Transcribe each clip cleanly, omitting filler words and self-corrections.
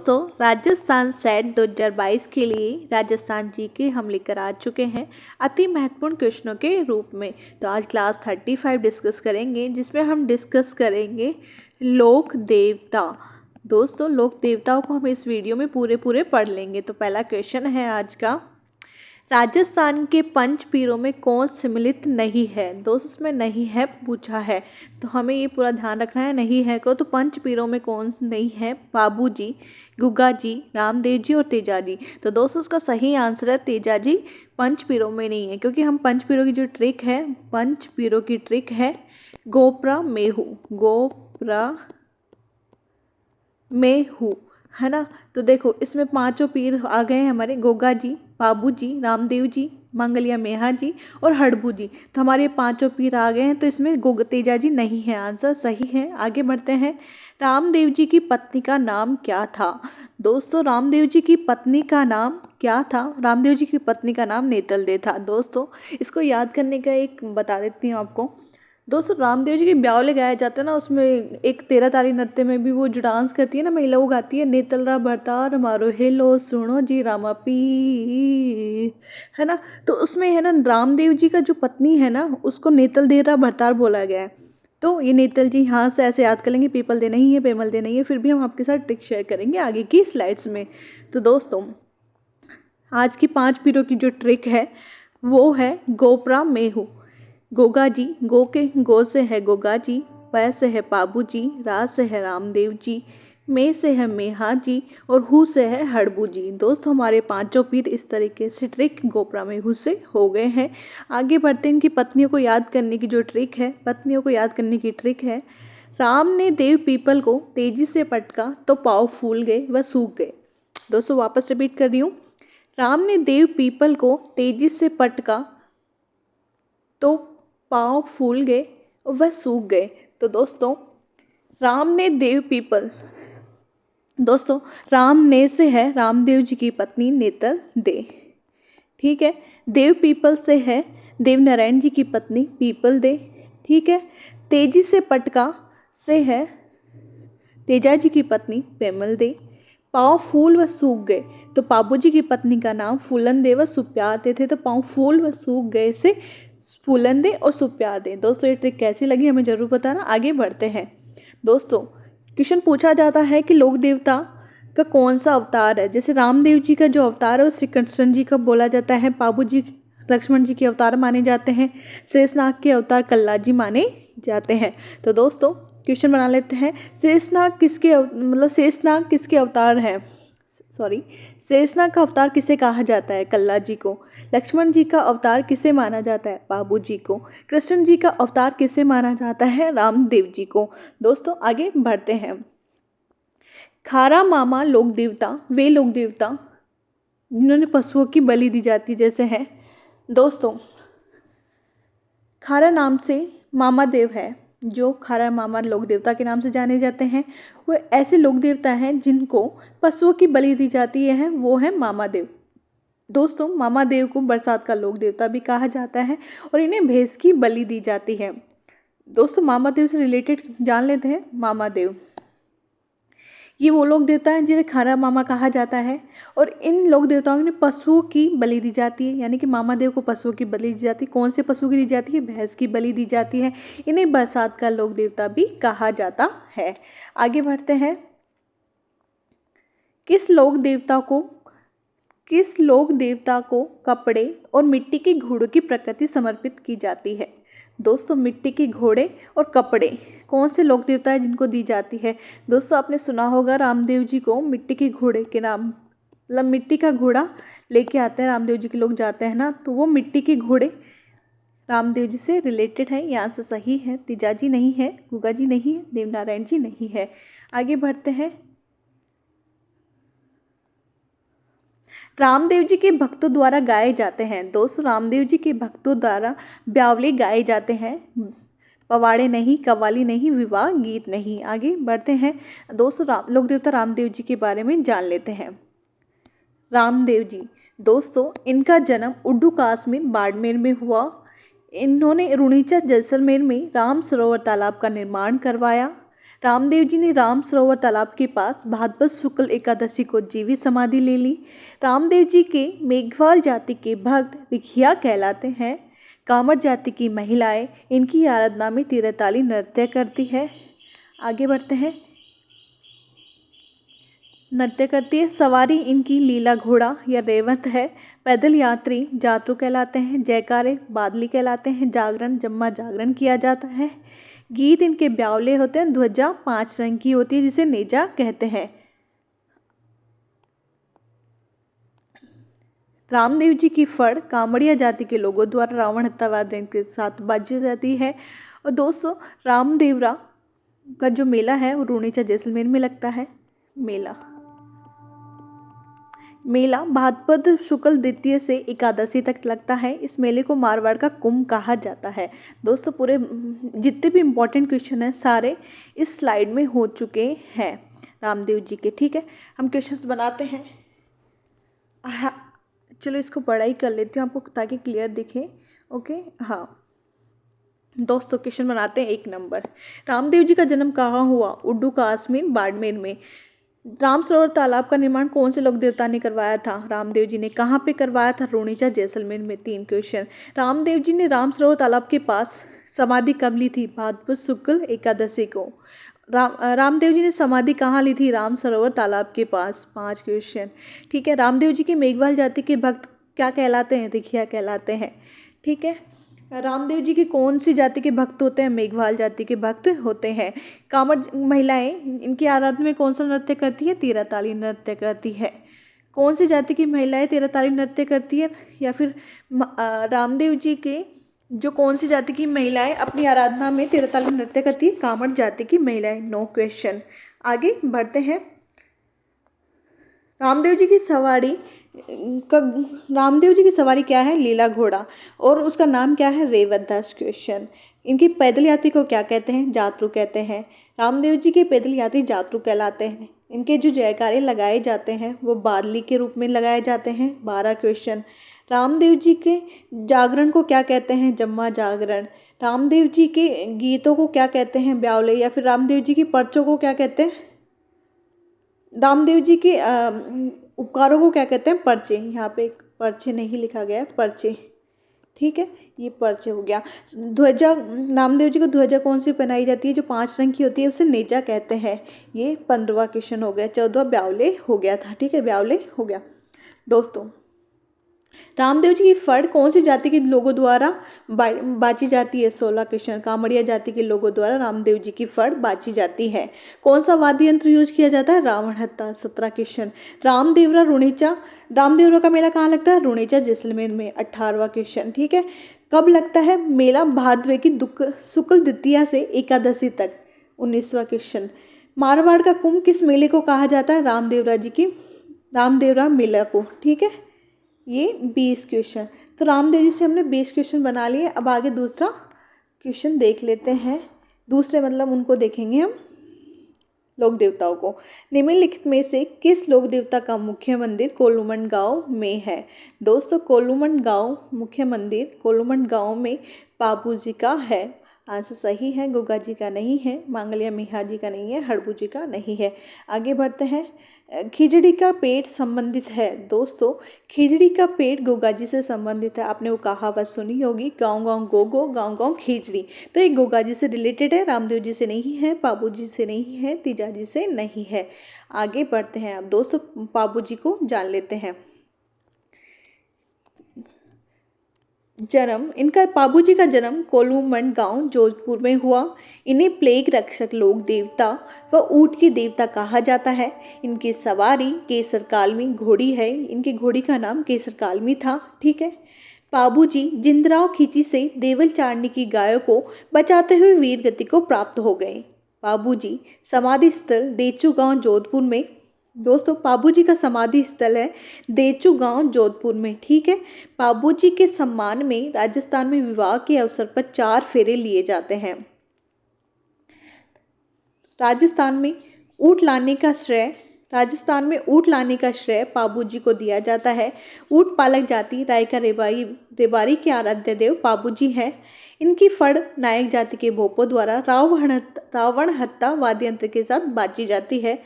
दोस्तों राजस्थान सेट 2022 के लिए राजस्थान जी के हम लेकर आ चुके हैं अति महत्वपूर्ण क्वेश्चनों के रूप में। तो आज क्लास 35 डिस्कस करेंगे, जिसमें हम डिस्कस करेंगे लोक देवता। दोस्तों लोक देवताओं को हम इस वीडियो में पूरे पढ़ लेंगे। तो पहला क्वेश्चन है आज का, राजस्थान के पंच पीरों में कौन सम्मिलित नहीं है। दोस्त इसमें नहीं है पूछा है, तो हमें ये पूरा ध्यान रखना है नहीं है को। तो पंच पीरों में कौन नहीं है, बाबू जी, गुग्गा जी, रामदेव जी और तेजा जी। तो दोस्तों उसका सही आंसर है तेजा जी पंच पीरों में नहीं है, क्योंकि हम पंच पीरों की जो ट्रिक है, पंच पीरों की ट्रिक है गोप्रा मेहू, गोप्रा मेहू, है ना। तो देखो इसमें पांचों पीर आ गए हैं हमारे, गोगा जी, बाबू जी, रामदेव जी, मंगलिया मेहा जी और हड़बू जी। तो हमारे ये पांचों पीर आ गए हैं, तो इसमें तेजा जी नहीं है, आंसर सही है। आगे बढ़ते हैं, रामदेव जी की पत्नी का नाम क्या था। दोस्तों रामदेव जी की पत्नी का नाम क्या था, रामदेव जी की पत्नी का नाम नेतल दे था। दोस्तों इसको याद करने का एक बता देती हूँ आपको। दोस्तों रामदेव जी के ब्यावले गाया जाता है ना, उसमें एक 13 ताली नृत्य में भी वो जो डांस करती है ना महिला, वो गाती है नेतलरा भरतार मारो हेलो सुनो जी रामा पी, है ना। तो उसमें है ना रामदेव जी का जो पत्नी है ना, उसको नेतल देरा भरतार बोला गया है। तो ये नेतल जी हाँ से ऐसे याद कर लेंगे, पीपल दे नहीं है, पेमल दे नहीं है। फिर भी हम आपके साथ ट्रिक शेयर करेंगे आगे की स्लाइड्स में। तो दोस्तों आज की 5 पीरों की जो ट्रिक है वो है गोप्रा मेहू। गोगा जी, गो के गो से है गोगा जी, पै से है बाबू जी, रा से है रामदेव जी, मे से है मेहा जी और हु से है हड़बू जी। दोस्तों हमारे पांचों पीर इस तरीके से ट्रिक गोप्रा मेहू से हो गए हैं। आगे बढ़ते हैं, इनकी पत्नियों को याद करने की जो ट्रिक है, पत्नियों को याद करने की ट्रिक है, राम ने देव पीपल को तेजी से पटका तो पाँव फूल गए व सूख गए। दोस्तों वापस रिपीट कर रही हूँ, राम ने देव पीपल को तेजी से पटका तो पाँव फूल गए और वह सूख गए। तो दोस्तों राम ने देव पीपल, दोस्तों राम ने से है रामदेव जी की पत्नी नेतल दे, ठीक है। देव पीपल से है देव नारायण जी की पत्नी पीपल दे, ठीक है। तेजी से पटका से है तेजा जी की पत्नी पेमल दे। पाँव फूल व सूख गए, तो बाबू जी की पत्नी का नाम फूलन दे व सुप्यार दे थे। तो पाँव फूल व सूख गए से फूलन दे और सुप्यार दे। दोस्तों ये ट्रिक कैसी लगी हमें जरूर बताना। आगे बढ़ते हैं दोस्तों, क्वेश्चन पूछा जाता है कि लोक देवता का कौन सा अवतार है। जैसे रामदेव जी का जो अवतार है वो श्री कृष्ण जी का बोला जाता है, बाबू जी लक्ष्मण जी के अवतार माने जाते हैं, शेषनाग के अवतार कल्ला जी माने जाते हैं। तो दोस्तों क्वेश्चन बना लेते हैं, शेषनाग किसके अवतार है, सॉरी शेषनाग का अवतार किसे कहा जाता है, कल्ला जी को। लक्ष्मण जी का अवतार किसे माना जाता है, बाबू जी को। कृष्ण जी का अवतार किसे माना जाता है, रामदेव जी को। दोस्तों आगे बढ़ते हैं, खारा मामा लोक देवता वे लोक देवता जिन्होंने पशुओं की बलि दी जाती है, जैसे है दोस्तों खारा नाम से मामा देव है, जो खारा मामा लोक देवता के नाम से जाने जाते हैं। वो ऐसे लोक देवता हैं जिनको पशुओं की बलि दी जाती है, वो है मामा देव। दोस्तों मामा देव को बरसात का लोक देवता भी कहा जाता है और इन्हें भैंस की बलि दी जाती है। दोस्तों मामा देव से रिलेटेड जान लेते हैं, मामा देव ये वो लोक देवता हैं जिन्हें खारा मामा कहा जाता है, और इन लोक देवताओं ने पशुओं की बलि दी जाती है, यानी कि मामा देव को पशुओं की बलि दी जाती है। कौन से पशु की दी जाती है, भैंस की बलि दी जाती है। इन्हें बरसात का लोक देवता भी कहा जाता है। आगे बढ़ते हैं, किस लोक देवता को कपड़े और मिट्टी के घोड़ों की प्रकृति समर्पित की जाती है। दोस्तों मिट्टी के घोड़े और कपड़े कौन से लोक देवता है जिनको दी जाती है। दोस्तों आपने सुना होगा रामदेव जी को मिट्टी के घोड़े के नाम, मतलब मिट्टी का घोड़ा लेके आते हैं रामदेव जी के लोग जाते हैं ना, तो वो मिट्टी के घोड़े रामदेव जी से रिलेटेड है। यहाँ से सही है, तेजा जी नहीं है, गुगा जी नहीं है, देवनारायण जी नहीं है। आगे बढ़ते हैं, रामदेव जी के भक्तों द्वारा गाए जाते हैं। दोस्त रामदेव जी के भक्तों द्वारा ब्यावले गाए जाते हैं, पवाड़े नहीं, कव्वाली नहीं, विवाह गीत नहीं। आगे बढ़ते हैं दोस्तों, लोक देवता रामदेव जी के बारे में जान लेते हैं। रामदेव जी, दोस्तों इनका जन्म उड्डू काश्मीर बाड़मेर में हुआ। इन्होंने रुणीचा जैसलमेर में राम सरोवर तालाब का निर्माण करवाया। रामदेव जी ने राम सरोवर तालाब के पास भाद्रपद शुक्ल एकादशी को जीवित समाधि ले ली। रामदेव जी के मेघवाल जाति के भक्त रिखिया कहलाते हैं। कामर जाति की महिलाएं इनकी आराधना में तीरताली नृत्य करती है। आगे बढ़ते हैं। नृत्य करती है। सवारी इनकी लीला घोड़ा या रेवत है। पैदल यात्री जातरू कहलाते हैं। जयकारे बादली कहलाते हैं। जागरण जम्मा जागरण किया जाता है। गीत इनके ब्यावले होते हैं। ध्वजा 5 रंग की होती है जिसे नेजा कहते हैं। रामदेव जी की फड़ कामड़िया जाति के लोगों द्वारा रावण हत्यावाद के साथ बाजी जाती है। और दोस्तों, रामदेवरा का जो मेला है वो रूणीचा जैसलमेर में लगता है। मेला भाद्रपद शुक्ल द्वितीय से एकादशी तक लगता है। इस मेले को मारवाड़ का कुंभ कहा जाता है। दोस्तों, पूरे जितने भी इम्पोर्टेंट क्वेश्चन हैं सारे इस स्लाइड में हो चुके हैं रामदेव जी के। ठीक है, हम क्वेश्चंस बनाते हैं। हाँ, चलो इसको बड़ा ही कर लेती हूँ आपको ताकि क्लियर दिखे। ओके, हाँ दोस्तों, क्वेश्चन बनाते हैं 1 नंबर। रामदेव जी का जन्म कहाँ हुआ? उड्डू काश्मीर बाड़मेर में। राम सरोवर तालाब का निर्माण कौन से लोक देवता ने करवाया था? रामदेव जी ने। कहाँ पे करवाया था? रूणीचा जैसलमेर में। 3 क्वेश्चन। रामदेव जी ने राम सरोवर तालाब के पास समाधि कब ली थी? भाद्रपद शुक्ल एकादशी को। रामदेव जी ने समाधि कहाँ ली थी? राम सरोवर तालाब के पास। 5 क्वेश्चन। ठीक है। रामदेव जी के मेघवाल जाति के भक्त क्या कहलाते हैं? रिखिया कहलाते हैं। ठीक है। रामदेव जी की कौन सी जाति के भक्त होते हैं? मेघवाल जाति के भक्त होते हैं। कामर महिलाएं इनकी आराधना में कौन सा नृत्य करती है? तीरताली नृत्य करती है। कौन सी जाति की महिलाएं तीरताली नृत्य करती है? या फिर रामदेव जी के जो कौन सी जाति की महिलाएं अपनी आराधना में तीरताली नृत्य करती है? कामर जाति की महिलाएं। 9 क्वेश्चन। आगे बढ़ते हैं। रामदेव जी की सवारी क्या है? लीला घोड़ा। और उसका नाम क्या है? रेवत। 10 क्वेश्चन। इनकी पैदल यात्री को क्या कहते हैं? जातरू कहते हैं। रामदेव जी के पैदल यात्री जातरू कहलाते हैं। इनके जो जयकारे लगाए जाते हैं वो बादली के रूप में लगाए जाते हैं। 12 क्वेश्चन। रामदेव जी के जागरण को क्या कहते हैं? जम्मा जागरण। रामदेव जी के गीतों को क्या कहते हैं? ब्यावले। या फिर रामदेव जी की पर्चों को क्या कहते हैं? रामदेव जी के उपकारों को क्या कहते हैं? पर्चे। यहाँ पे पर्चे नहीं लिखा गया है, पर्चे। ठीक है, ये पर्चे हो गया। ध्वजा, रामदेव जी को ध्वजा कौन सी पहनाई जाती है? जो 5 रंग की होती है उसे नेजा कहते हैं। ये 15वां क्वेश्चन हो गया। 14वां ब्यावले हो गया था। ठीक है, ब्यावले हो गया। दोस्तों, रामदेव जी की फड़ कौन सी जाति के लोगों द्वारा बाची जाती है? 16 क्वेश्चन। कामड़िया जाति के लोगों द्वारा रामदेव जी की फड़ बाची जाती है। कौन सा वाद्य यंत्र यूज किया जाता है? रावण हत्था। 17 क्वेश्चन। रामदेवरा का मेला कहाँ लगता है? रूणीचा जैसलमेर में। 18वां क्वेश्चन। ठीक है। कब लगता है मेला? भाद्रपद की शुक्ल द्वितीया से एकादशी तक। 19वां क्वेश्चन। मारवाड़ का कुंभ किस मेले को कहा जाता है? रामदेवरा मेला को। ठीक है, ये 20 क्वेश्चन। तो रामदेव जी से हमने 20 क्वेश्चन बना लिए। अब आगे दूसरा क्वेश्चन देख लेते हैं। दूसरे मतलब उनको देखेंगे हम, लोक देवताओं को। निम्नलिखित में से किस लोक देवता का मुख्य मंदिर कोलूमंड गांव में है? दोस्तों, कोलूमंड गांव मुख्य मंदिर कोलूमंड गांव में बाबू जी का है। आंसर सही है। गोगा जी का नहीं है। मांगलिया मेहा जी का नहीं है। हड़बू जी का नहीं है। आगे बढ़ते हैं। खिचड़ी का पेट संबंधित है। दोस्तों, खिचड़ी का पेट गोगा जी से संबंधित है। आपने वो कहावत सुनी होगी, गाँव गाँव गो गाँव गाँव खिचड़ी। तो ये गोगा जी से रिलेटेड है। रामदेव जी से नहीं है। बाबू जी से नहीं है। तीजा जी से नहीं है। आगे बढ़ते हैं। अब दोस्तों, बाबू जी को जान लेते हैं। जन्म इनका, बाबूजी का जन्म कोलूमंड गांव जोधपुर में हुआ। इन्हें प्लेग रक्षक लोक देवता व ऊँट के देवता कहा जाता है। इनकी सवारी केसर कालमी घोड़ी है। इनकी घोड़ी का नाम केसर कालमी था। ठीक है। बाबूजी जिंदराव खींची से देवल चारणी की गायों को बचाते हुए वीर गति को प्राप्त हो गए। बाबूजी समाधि स्थल देचू गांव जोधपुर में। दोस्तों, बाबूजी का समाधि स्थल है देचू गांव जोधपुर में। ठीक है। बाबूजी के सम्मान में राजस्थान में विवाह के अवसर पर 4 फेरे लिए जाते हैं। राजस्थान में ऊँट लाने का श्रेय राजस्थान में ऊँट लाने का श्रेय पाबू जी को दिया जाता है। ऊँट पालक जाति रायका रेबारी के आराध्य देव पाबू जी हैं। इनकी फड़ नायक जाति के भोपों द्वारा रावण हत्ता वाद्य यंत्र के साथ बाजी जाती है।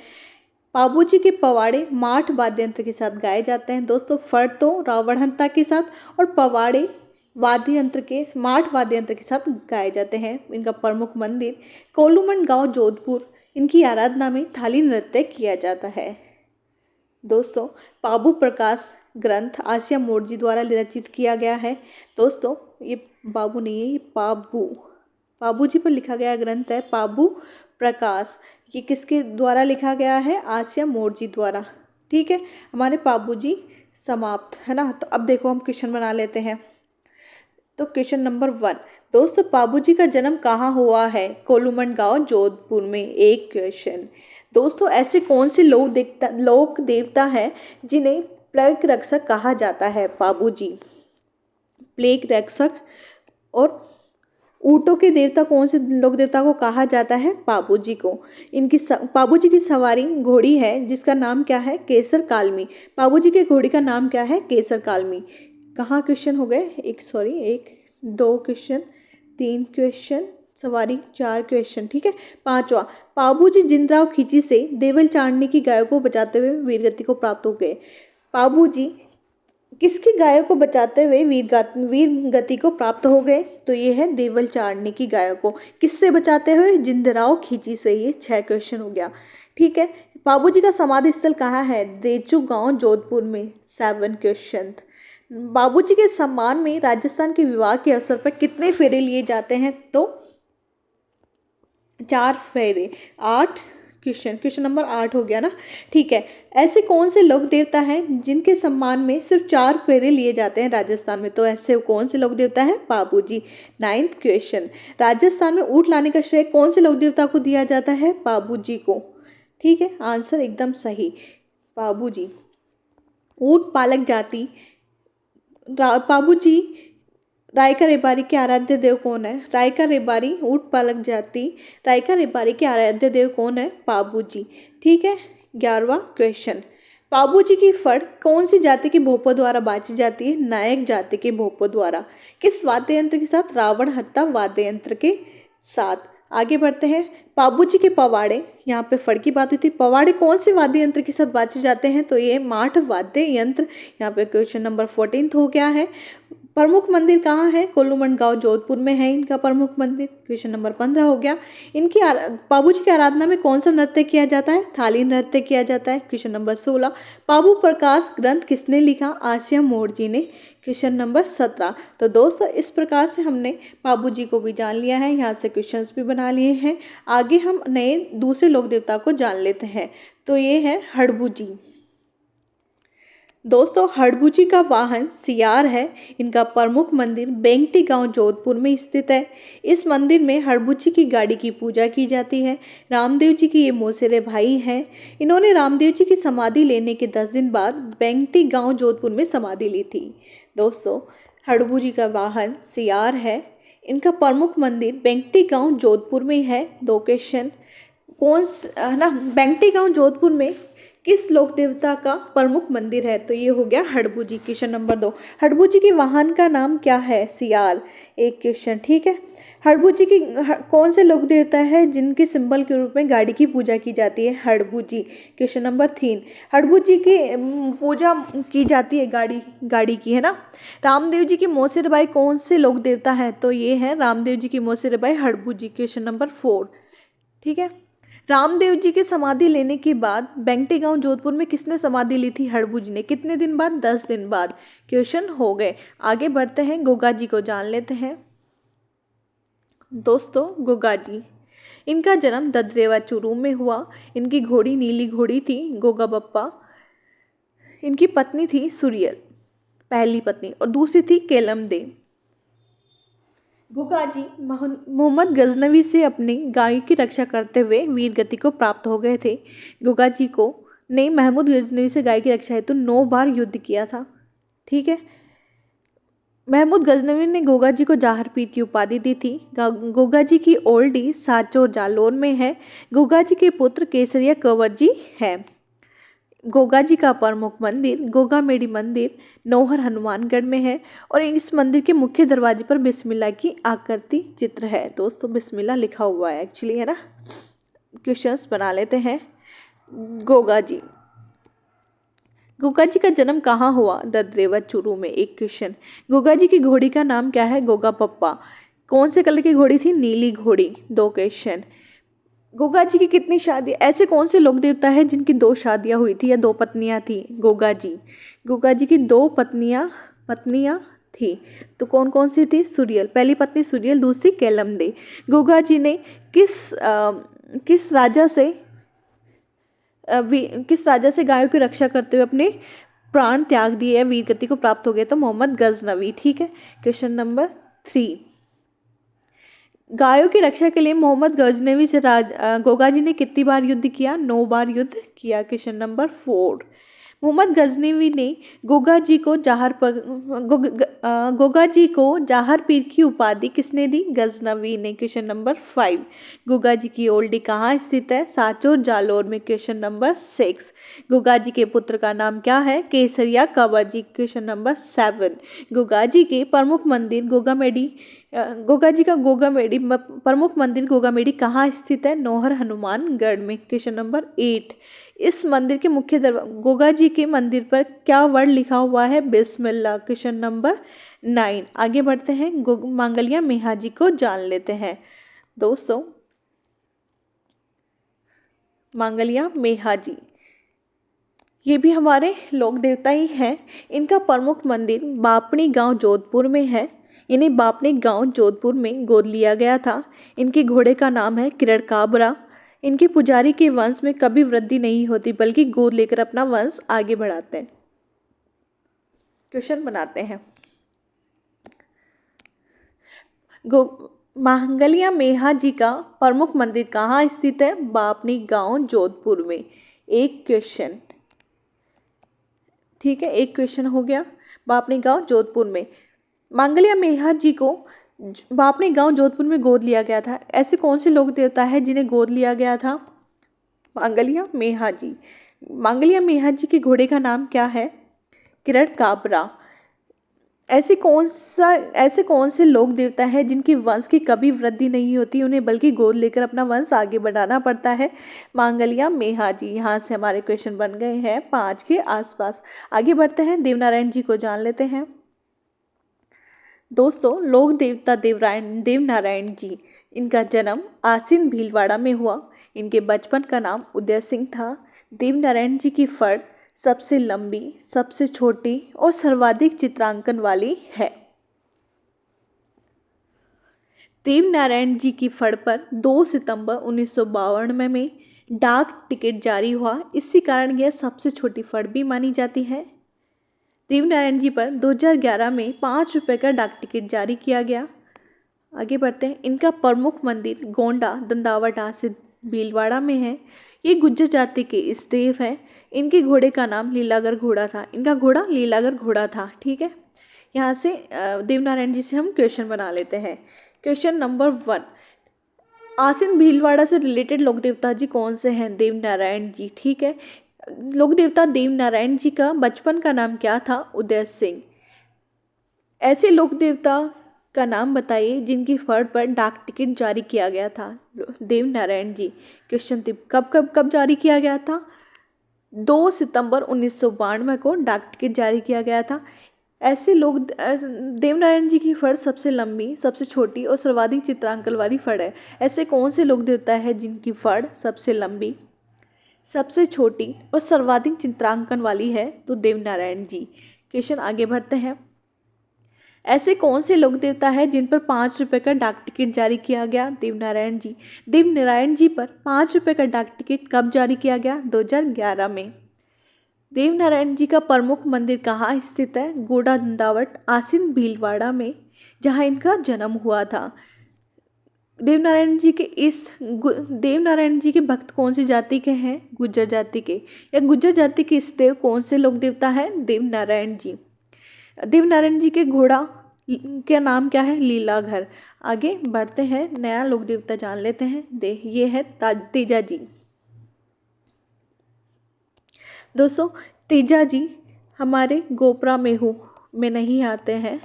पाबू जी के पवाड़े माठ वाद्य यंत्र के साथ गाए जाते हैं। दोस्तों, फड़ तो रावण हत्ता के साथ और पवाड़े माठ वाद्य यंत्र के साथ गाए जाते हैं। इनका प्रमुख मंदिर कोलूमंड गांव जोधपुर। इनकी आराधना में थाली नृत्य किया जाता है। दोस्तों, पाबू प्रकाश ग्रंथ आसिया मोर्जी द्वारा रचित किया गया है। दोस्तों, ये बाबू नहीं है, ये पाबू जी पर लिखा गया ग्रंथ है पाबू प्रकाश। ये किसके द्वारा लिखा गया है? आसिया मोर्जी द्वारा। ठीक है, हमारे पाबू जी समाप्त है ना। तो अब देखो हम क्वेश्चन बना लेते हैं। तो क्वेश्चन नंबर 1, दोस्तों पाबू जी का जन्म कहाँ हुआ है? कोलूमंड गांव जोधपुर में। एक क्वेश्चन। दोस्तों, ऐसे कौन से लोक देवता हैं जिन्हें प्लेग रक्षक कहा जाता है? पाबू जी प्लेग रक्षक। और ऊँटों के देवता कौन से लोक देवता को कहा जाता है? पाबू जी को। पाबू जी की सवारी घोड़ी है जिसका नाम क्या है? केसर कालमी। पाबू जी के घोड़ी का नाम क्या है? केसर कालमी। कहाँ क्वेश्चन हो गए? 1 2 क्वेश्चन, 3 क्वेश्चन, सवारी 4 क्वेश्चन। ठीक है, 5वां, पाबू जी जिंदराव खींची से देवल चांदनी की गायों को बचाते हुए वीरगति को प्राप्त हो गए। पाबू जी किसकी गायों को बचाते हुए वीर गति को प्राप्त हो गए? तो ये है देवल चांदनी की गायों को। किससे बचाते हुए? जिंदराव खींची से। ये 6 क्वेश्चन हो गया। ठीक है, पाबू जी का समाधि स्थल कहाँ है? देचू गांव जोधपुर में। 7 क्वेश्चन। बाबू जी के सम्मान में राजस्थान के विवाह के अवसर पर कितने फेरे लिए जाते हैं? तो 4 फेरे। 8 क्वेश्चन नंबर 8 हो गया ना। ठीक है, ऐसे कौन से लोक देवता हैं जिनके सम्मान में सिर्फ 4 फेरे लिए जाते हैं राजस्थान में? तो ऐसे कौन से लोक देवता हैं? पाबू जी। 9th क्वेश्चन, राजस्थान में ऊँट लाने का श्रेय कौन से लोक देवता को दिया जाता है? पाबू जी को। ठीक है, आंसर एकदम सही, पाबू जी। ऊँट पालक जाति पाबू जी रायका रेबारी के आराध्य देव कौन है? रायका रेबारी ऊँट पालक जाति रायका रेबारी के आराध्य देव कौन है? पाबू जी। ठीक है, 11वां क्वेश्चन, पाबू जी की फड़ कौन सी जाति के भोपों द्वारा बाजी जाती है? नायक जाति के भोपों द्वारा। किस वाद्य यंत्र के साथ? रावण हत्ता वाद्य यंत्र के साथ। आगे बढ़ते हैं। पाबू जी के पवाड़े, यहाँ पे फड़ की बात हुई थी, पवाड़े कौन से वाद्य यंत्र के साथ बाजे जाते हैं? तो ये माठ वाद्य यंत्र। यहाँ पे क्वेश्चन नंबर 14 हो गया है। प्रमुख मंदिर कहाँ है? कोलूमंड गांव जोधपुर में है इनका प्रमुख मंदिर। क्वेश्चन नंबर 15 हो गया। पाबू जी की आराधना में कौन सा नृत्य किया जाता है? थाली नृत्य किया जाता है। क्वेश्चन नंबर 16, पाबू प्रकाश ग्रंथ किसने लिखा? आसिया मोर्जी ने। Question number 17। तो दोस्तों, इस प्रकार से हमने पाबू जी को भी जान लिया है, यहाँ से क्वेश्चंस भी बना लिए हैं। आगे हम नए दूसरे लोक देवता को जान लेते हैं। तो ये है हड़बू जी। दोस्तों, हड़बू जी का वाहन सियार है। इनका प्रमुख मंदिर बेंगटी गांव जोधपुर में स्थित है। इस मंदिर में हड़बू जी की गाड़ी की पूजा की जाती है। रामदेव जी की ये मौसेरे भाई हैं। इन्होंने रामदेव जी की समाधि लेने के 10 दिन बाद बेंगटी गांव जोधपुर में समाधि ली थी। दोस्तों, हड़बू जी का वाहन सियार है। इनका प्रमुख मंदिर बेंगटी गांव जोधपुर में है। 2 क्वेश्चन, बेंगटी गांव जोधपुर में किस लोक देवता का प्रमुख मंदिर है? तो ये हो गया हड़बू जी। क्वेश्चन नंबर 2, हड़बू जी के वाहन का नाम क्या है? सियार। 1 क्वेश्चन। ठीक है, हड़बू जी की कौन से लोक देवता है जिनके सिंबल के रूप में गाड़ी की पूजा की जाती है? हड़बू जी। क्वेश्चन नंबर 3, हड़बू जी की पूजा की जाती है गाड़ी की, है ना। रामदेव जी की मौसेरे भाई कौन से लोक देवता है? तो ये है रामदेव जी की मौसेरे भाई हड़बू जी। Question number 4। ठीक है, रामदेव जी की समाधि लेने के बाद बेंगटी गांव जोधपुर में किसने समाधि ली थी? हड़बू जी ने। कितने दिन बाद? 10 दिन बाद। क्वेश्चन हो गए। आगे बढ़ते हैं, गोगा जी को जान लेते हैं। दोस्तों, गोगा जी, इनका जन्म ददरेवा चूरू में हुआ। इनकी घोड़ी नीली घोड़ी थी, गोगा बप्पा। इनकी पत्नी थी सुरियल, पहली पत्नी, और दूसरी थी केलम दे। गोगा जी मोहम्मद गजनवी से अपनी गाय की रक्षा करते हुए वीर गति को प्राप्त हो गए थे। गोगा जी को ने महमूद गजनवी से गाय की रक्षा हेतु 9 बार युद्ध किया था। ठीक है, महमूद गजनवी ने गोगा जी को जाहर पीर की उपाधि दी थी। गोगा जी की ओल्डी साचोर जालोर में है। गोगा जी के पुत्र केसरिया कंवर जी है। गोगा जी का प्रमुख मंदिर गोगामेडी मंदिर नौहर हनुमानगढ़ में है और इस मंदिर के मुख्य दरवाजे पर बिस्मिल्लाह की आकृति चित्र है। दोस्तों बिस्मिल्लाह लिखा हुआ है एक्चुअली, है ना। क्वेश्चंस बना लेते हैं। गोगा जी, गोगा जी का जन्म कहाँ हुआ? ददरेवा चूरू में। एक क्वेश्चन। गोगा जी की घोड़ी का नाम क्या है? गोगा पप्पा। कौन से कलर की घोड़ी थी? नीली घोड़ी। दो क्वेश्चन। गोगा जी की कितनी शादी, ऐसे कौन से लोक देवता है जिनकी दो शादियां हुई थी या दो पत्नियां थी? गोगा जी की दो पत्नियां थी। तो कौन कौन सी थी? सूर्यल, पहली पत्नी सूर्यल, दूसरी केलमदे। गोगा जी ने किस राजा से किस राजा से गायों की रक्षा करते हुए अपने प्राण त्याग दिए या वीर गति को प्राप्त हो गए? तो मोहम्मद गजनवी। ठीक है। Question number 3। गायों की रक्षा के लिए मोहम्मद गजनवी से गोगा जी ने कितनी बार युद्ध किया? 9 बार युद्ध किया। Question number 4। मोहम्मद गजनवी ने गोगा जी को गोगा जी को जाहर पीर की उपाधि किसने दी? गजनवी ने। Question number 5। गोगा जी की ओल्डी कहाँ स्थित है? सांचौर जालौर में। Question number 6। गोगा जी के पुत्र का नाम क्या है? केसरिया कंवर जी। Question number 7। गोगा जी के प्रमुख मंदिर गोगा जी का प्रमुख मंदिर गोगामेडी कहाँ स्थित है? नौहर हनुमानगढ़ में। Question number 8। इस मंदिर के मुख्य गोगा जी के मंदिर पर क्या वर्ड लिखा हुआ है? बिस्मिल्लाह। Question number 9। आगे बढ़ते हैं, मांगलिया मेहा जी को जान लेते हैं। दोस्तों मांगलिया मेहा जी, ये भी हमारे लोक देवता ही हैं। इनका प्रमुख मंदिर बापणी गांव जोधपुर में है। इन्हें बापणी गांव जोधपुर में गोद लिया गया था। इनके घोड़े का नाम है किरण काबरा। इनके पुजारी के वंश में कभी वृद्धि नहीं होती बल्कि गोद लेकर अपना वंश आगे बढ़ाते हैं। क्वेश्चन बनाते हैं। मांगलिया मेहा जी का प्रमुख मंदिर कहाँ स्थित है? बापनी गांव जोधपुर में। एक क्वेश्चन। ठीक है, एक क्वेश्चन हो गया। बापनी गांव जोधपुर में मांगलिया मेहा जी को बापनी गांव जोधपुर में गोद लिया गया था। ऐसे कौन से लोक देवता है जिन्हें गोद लिया गया था? मांगलिया मेहा जी। मांगलिया मेहा जी के घोड़े का नाम क्या है? किरण काबरा। ऐसे कौन से लोक देवता है जिनकी वंश की कभी वृद्धि नहीं होती, उन्हें बल्कि गोद लेकर अपना वंश आगे बढ़ाना पड़ता है? मांगलिया मेहा जी। यहाँ से हमारे क्वेश्चन बन गए हैं 5 के आसपास। आगे बढ़ते हैं, देवनारायण जी को जान लेते हैं। दोस्तों लोक देवता देवनारायण जी, इनका जन्म आसीन भीलवाड़ा में हुआ। इनके बचपन का नाम उदय सिंह था। देवनारायण जी की फड़ सबसे लंबी, सबसे छोटी और सर्वाधिक चित्रांकन वाली है। देवनारायण जी की फड़ पर 2 सितंबर 1952 में डाक टिकट जारी हुआ। इसी कारण यह सबसे छोटी फड़ भी मानी जाती है। देवनारायण जी पर 2011 में 5 रुपये का डाक टिकट जारी किया गया। आगे बढ़ते हैं। इनका प्रमुख मंदिर गोंडा दंदावट आसिद भीलवाड़ा में है। ये गुज्जर जाति के इष्टदेव हैं। इनके घोड़े का नाम लीलागर घोड़ा था। इनका घोड़ा लीलागर घोड़ा था। ठीक है। यहाँ से देवनारायण जी से हम क्वेश्चन बना लेते हैं। Question number 1। आसीन भीलवाड़ा से रिलेटेड लोक देवता जी कौन से हैं? देवनारायण जी। ठीक है। लोक देवता देवनारायण जी का बचपन का नाम क्या था? उदय सिंह। ऐसे लोक देवता का नाम बताइए जिनकी फड़ पर डाक टिकट जारी किया गया था। देवनारायण जी। क्वेश्चन कब जारी किया गया था? 2 सितंबर 1992 को डाक टिकट जारी किया गया था। ऐसे लोग देवनारायण जी की फड़ सबसे लंबी, सबसे छोटी और सर्वाधिक चित्रांकन वाली फड़ है। ऐसे कौन से लोक देवता है जिनकी फड़ सबसे लंबी, सबसे छोटी और सर्वाधिक चित्रांकन वाली है? तो देवनारायण जी। क्वेश्चन आगे बढ़ते हैं। ऐसे कौन से लोक देवता है जिन पर 5 रुपये का डाक टिकट जारी किया गया? देवनारायण जी। देवनारायण जी पर 5 रुपये का डाक टिकट कब जारी किया गया? 2011 में। देवनारायण जी का प्रमुख मंदिर कहाँ स्थित है? गोंडा दंदावट आसीन भीलवाड़ा में, जहाँ इनका जन्म हुआ था। देवनारायण जी के भक्त कौन सी जाति के हैं? गुज्जर जाति के। या गुज्जर जाति के इष्टदेव कौन से लोक देवता है? देवनारायण जी। देवनारायण जी के घोड़ा का नाम क्या है? लीलाघर। आगे बढ़ते हैं, नया लोक देवता जान लेते हैं। ये है तेजा जी। दोस्तों तेजा जी हमारे गोपरा मेहू में नहीं आते हैं,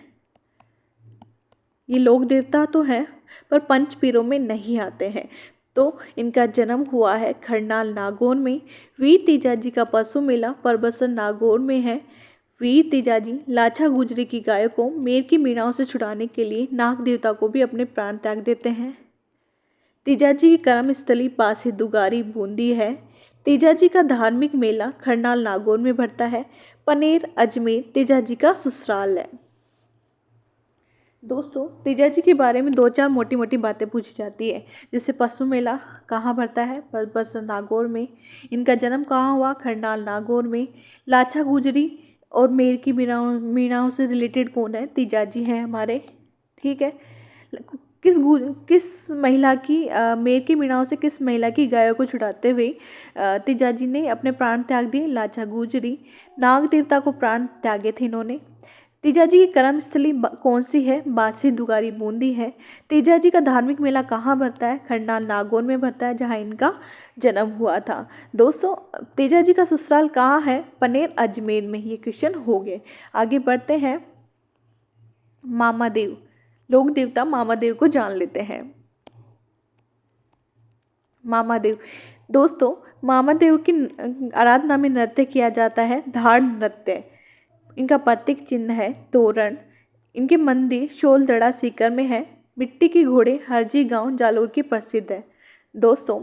ये लोक देवता तो हैं पर पंच पीरों में नहीं आते हैं। तो इनका जन्म हुआ है खरनाल नागौर में। वीर तेजा जी का पशु मेला परबसर नागौर में है। वीर तेजा जी लाछा गुजरी की गायों को मेर की मीणाओं से छुड़ाने के लिए नाग देवता को भी अपने प्राण त्याग देते हैं। तेजा जी की कर्म स्थली बासी दुगारी बूंदी है। तेजा जी का धार्मिक मेला खरनाल नागौर में भरता है। पनेर अजमेर तेजा जी का ससुराल है। दोस्तों तेजा जी के बारे में दो चार मोटी मोटी बातें पूछी जाती है, जैसे पशु मेला कहाँ भरता है, परबसर नागौर में। इनका जन्म कहाँ हुआ, खरनाल नागौर में। लाछा गुजरी और मेर की मीणाओं से रिलेटेड कौन है, तेजा जी हैं हमारे। ठीक है, किस महिला की मेर की मीणाओं से किस महिला की गायों को छुड़ाते हुए तेजा जी ने अपने प्राण त्याग दिए, लाछा गुजरी। नाग देवता को प्राण त्यागे थे इन्होंने। तेजा जी की कर्म स्थली कौन सी है, बासी दुगारी बूंदी है। तेजा जी का धार्मिक मेला कहाँ भरता है, खरनाल नागौर में भरता है, जहाँ इनका जन्म हुआ था। दोस्तों तेजा जी का ससुराल कहाँ है, पनेर अजमेर में। ये क्वेश्चन हो गए। आगे बढ़ते हैं, मामादेव लोक देवता मामादेव को जान लेते हैं। मामादेव, दोस्तों मामादेव की आराधना में नृत्य किया जाता है, धाड़ नृत्य। इनका प्रतीक चिन्ह है तोरण। इनके मंदिर शोलदड़ा सीकर में है। मिट्टी के घोड़े हरजी गांव जालोर की प्रसिद्ध है। दोस्तों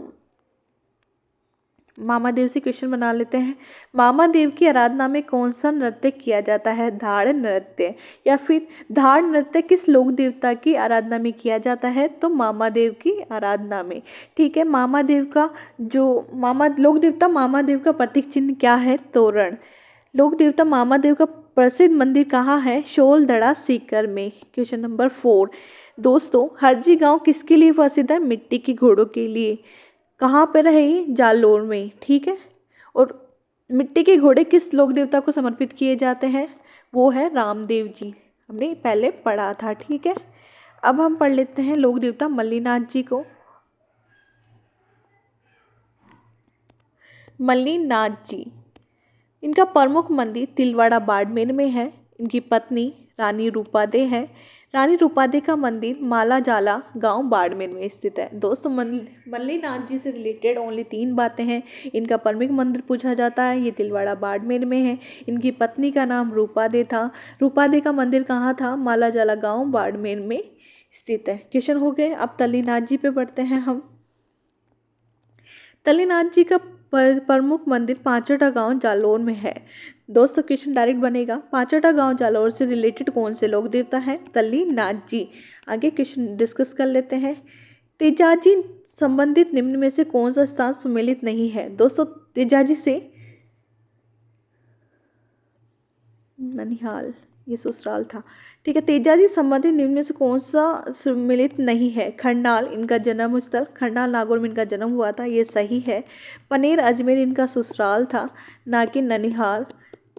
मामादेव से क्वेश्चन बना लेते हैं। मामादेव की आराधना में कौन सा नृत्य किया जाता है, धाड़ नृत्य। या फिर धाड़ नृत्य किस लोक देवता की आराधना में किया जाता है, तो मामादेव की आराधना में। ठीक है, मामादेव का जो लोक देवता मामादेव का प्रतीक चिन्ह क्या है, तोरण। लोक देवता मामादेव का प्रसिद्ध मंदिर कहाँ है, शोलदड़ा सीकर में। Question number 4। दोस्तों हरजी गांव किसके लिए प्रसिद्ध है, मिट्टी के घोड़ों के लिए। कहाँ पर है ये, जालोर में। ठीक है, और मिट्टी के घोड़े किस लोक देवता को समर्पित किए जाते हैं, वो है रामदेव जी। हमने पहले पढ़ा था। ठीक है, अब हम पढ़ लेते हैं लोक देवता मल्लीनाथ जी को। मल्लीनाथ जी, इनका प्रमुख मंदिर तिलवाड़ा बाड़मेर में है। इनकी पत्नी रानी रूपादे है। रानी रूपादे का मंदिर माला जाला गांव बाड़मेर में स्थित है। दोस्तों मल्लीनाथ जी से रिलेटेड ओनली 3 बातें हैं। इनका प्रमुख मंदिर पूछा जाता है, ये तिलवाड़ा बाड़मेर में है। इनकी पत्नी का नाम रूपादे था। रूपादे का मंदिर कहाँ था, माला जाला गाँव बाड़मेर में स्थित है। क्वेश्चन हो गए। अब तल्लीनाथ जी पे बढ़ते हैं हम। तल्लीनाथ जी का प्रमुख मंदिर पांचोटा गांव जालोर में है। दोस्तों क्वेश्चन डायरेक्ट बनेगा, पांचोटा गांव जालोर से रिलेटेड कौन से लोक देवता हैं, तल्लीनाथ जी। आगे क्वेश्चन डिस्कस कर लेते हैं। तेजाजी संबंधित निम्न में से कौन सा स्थान सुमेलित नहीं है। दोस्तों तेजाजी से ननिहाल, ये ससुराल था। ठीक है, तेजाजी संबंधित निम्न में से कौन सा सम्मिलित नहीं है, खरनाल इनका जन्म स्थल, खरनाल नागौर में इनका जन्म हुआ था, ये सही है। पनेर अजमेर इनका ससुराल था, ना कि ननिहाल।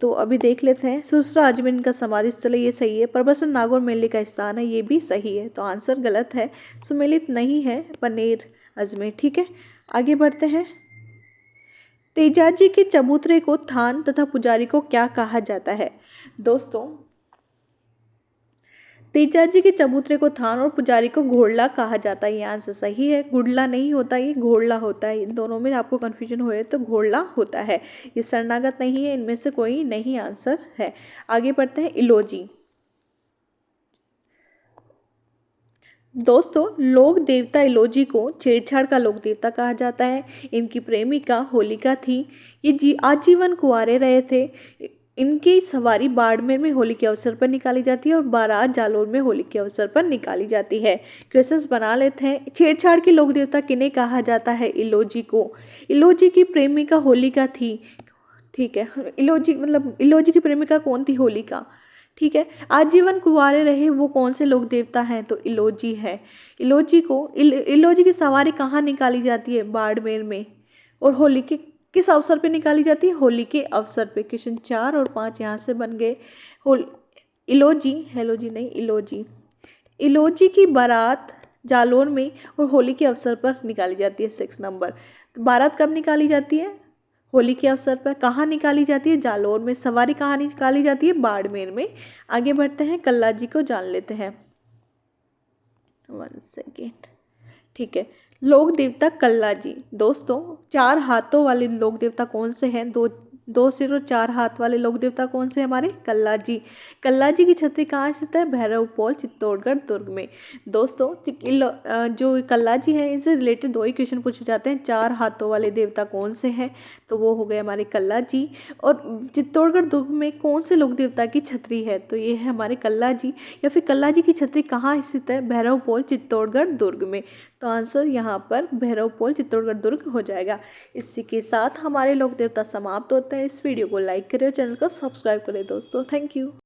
तो अभी देख लेते हैं, ससुरा अजमेर इनका समाधि स्थल है, ये सही है। परबसर नागौर मेले का स्थान है, ये भी सही है। तो आंसर गलत है, सुमेलित नहीं है पनेर अजमेर। ठीक है, आगे बढ़ते हैं। तेजाजी के चबूतरे को थान तथा पुजारी को क्या कहा जाता है। दोस्तों तेजाजी के चबूतरे को थान और पुजारी को घोड़ला कहा जाता है, ये आंसर सही है। गुड़ला नहीं होता, ये घोड़ला होता है। इन दोनों में आपको कन्फ्यूजन हो तो घोड़ला होता है, ये शरणागत नहीं है। इनमें से कोई नहीं आंसर है। आगे बढ़ते हैं। इलोजी, दोस्तों लोक देवता इलोजी को छेड़छाड़ का लोक देवता कहा जाता है। इनकी प्रेमिका होलिका थी। ये आजीवन कुंवारे रहे थे। इनकी सवारी बाड़मेर में होली के अवसर पर निकाली जाती है और बारात जालोर में होली के अवसर पर निकाली जाती है। क्वेश्चंस बना लेते हैं। छेड़छाड़ के लोक देवता किन्हें कहा जाता है, इलोजी को। इलोजी की प्रेमिका होलिका थी। ठीक है, इलोजी की प्रेमिका कौन थी, होलिका। ठीक है, आजीवन कुंवारे रहे वो कौन से लोक देवता हैं, तो इलोजी है। इलोजी की सवारी कहाँ निकाली जाती है, बाड़मेर में। और होली के किस अवसर पे निकाली जाती है, होली के अवसर पे। क्वेश्चन 4 और 5 यहाँ से बन गए। इलोजी की बारात जालोर में और होली के अवसर पर निकाली जाती है। 6 नंबर। तो बारात कब निकाली जाती है, होली के अवसर पर कहाँ निकाली जाती है? जालौर में। सवारी कहाँ निकाली जाती है? बाड़मेर में। आगे बढ़ते हैं, कल्ला जी को जान लेते हैं। 1 सेकेंड। ठीक है, लोक देवता कल्ला जी। दोस्तों, 4 हाथों वाले लोक देवता कौन से हैं? दो सिर और 4 हाथ वाले लोक देवता कौन से हमारे? कल्ला जी। कल्ला जी की छतरी कहाँ स्थित है? भैरवपोल, चित्तौड़गढ़ दुर्ग में। दोस्तों, जो कल्ला जी हैं, इनसे रिलेटेड 2 ही क्वेश्चन पूछे जाते हैं। 4 हाथों वाले देवता कौन से हैं? तो वो हो गए हमारे कल्ला जी। और चित्तौड़गढ़ दुर्ग में कौन से लोक देवता की छतरी है? तो ये है हमारे कल्ला जी। या फिर कल्ला जी की छतरी कहाँ स्थित है? भैरवपोल, चित्तौड़गढ़ दुर्ग में। तो आंसर यहाँ पर भैरवपोल, चित्तौड़गढ़ दुर्ग हो जाएगा। इसी के साथ हमारे लोक देवता समाप्त होते हैं। इस वीडियो को लाइक करें और चैनल को सब्सक्राइब करें दोस्तों। Thank you.